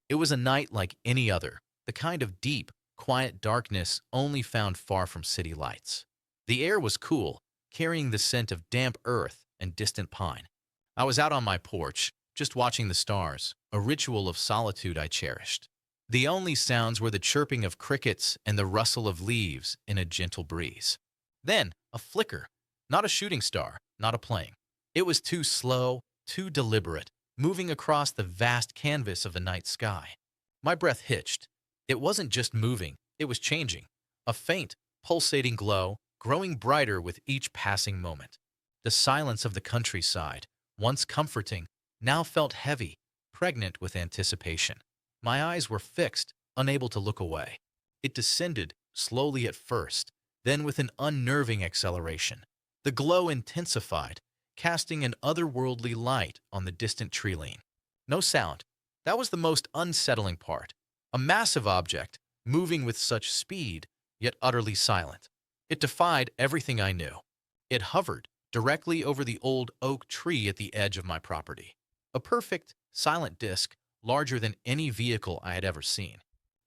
It was a night like any other, the kind of deep, quiet darkness only found far from city lights. The air was cool, carrying the scent of damp earth and distant pine. I was out on my porch, just watching the stars, a ritual of solitude I cherished. The only sounds were the chirping of crickets and the rustle of leaves in a gentle breeze. Then, a flicker, not a shooting star, not a plane. It was too slow, too deliberate, moving across the vast canvas of the night sky. My breath hitched. It wasn't just moving, it was changing. A faint, pulsating glow, growing brighter with each passing moment. The silence of the countryside, once comforting, now felt heavy, pregnant with anticipation. My eyes were fixed, unable to look away. It descended, slowly at first, then with an unnerving acceleration. The glow intensified, casting an otherworldly light on the distant tree line. No sound. That was the most unsettling part. A massive object, moving with such speed, yet utterly silent. It defied everything I knew. It hovered directly over the old oak tree at the edge of my property. A perfect, silent disk, larger than any vehicle I had ever seen.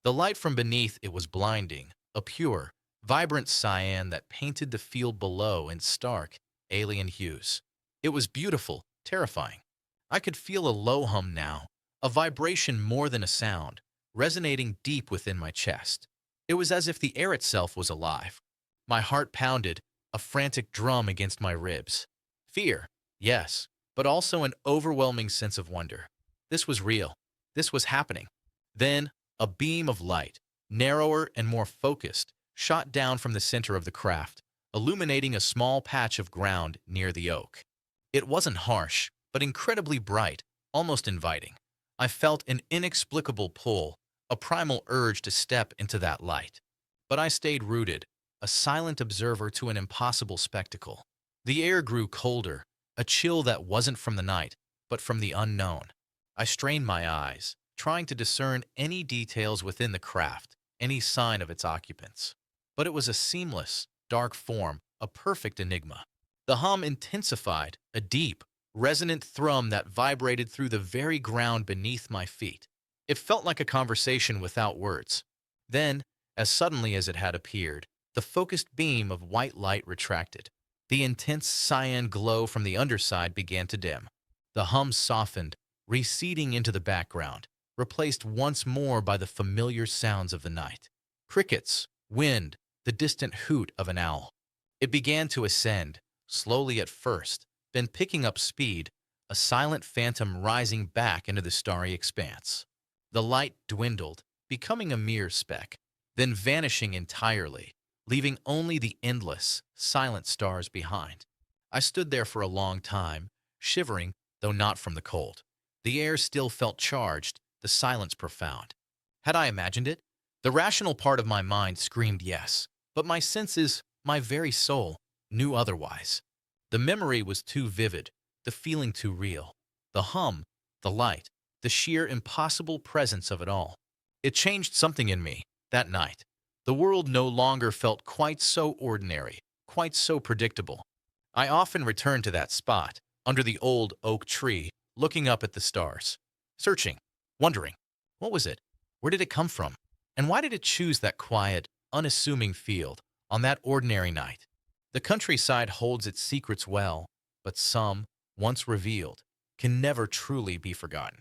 The light from beneath it was blinding, a pure, vibrant cyan that painted the field below in stark, alien hues. It was beautiful, terrifying. I could feel a low hum now, a vibration more than a sound, resonating deep within my chest. It was as if the air itself was alive. My heart pounded, a frantic drum against my ribs. Fear, yes, but also an overwhelming sense of wonder. This was real. This was happening. Then, a beam of light, narrower and more focused, shot down from the center of the craft, illuminating a small patch of ground near the oak. It wasn't harsh, but incredibly bright, almost inviting. I felt an inexplicable pull, a primal urge to step into that light. But I stayed rooted, a silent observer to an impossible spectacle. The air grew colder, a chill that wasn't from the night, but from the unknown. I strained my eyes, trying to discern any details within the craft, any sign of its occupants. But it was a seamless, dark form, a perfect enigma. The hum intensified, a deep, resonant thrum that vibrated through the very ground beneath my feet. It felt like a conversation without words. Then, as suddenly as it had appeared, the focused beam of white light retracted. The intense cyan glow from the underside began to dim. The hum softened, receding into the background, replaced once more by the familiar sounds of the night. Crickets, wind, the distant hoot of an owl. It began to ascend, slowly at first, then picking up speed, a silent phantom rising back into the starry expanse. The light dwindled, becoming a mere speck, then vanishing entirely, leaving only the endless, silent stars behind. I stood there for a long time, shivering, though not from the cold. The air still felt charged, the silence profound. Had I imagined it? The rational part of my mind screamed yes, but my senses, my very soul, knew otherwise. The memory was too vivid, the feeling too real. The hum, the light, the sheer impossible presence of it all. It changed something in me, that night. The world no longer felt quite so ordinary, quite so predictable. I often returned to that spot, under the old oak tree, looking up at the stars, searching, wondering, what was it? Where did it come from? And why did it choose that quiet, unassuming field on that ordinary night? The countryside holds its secrets well, but some, once revealed, can never truly be forgotten.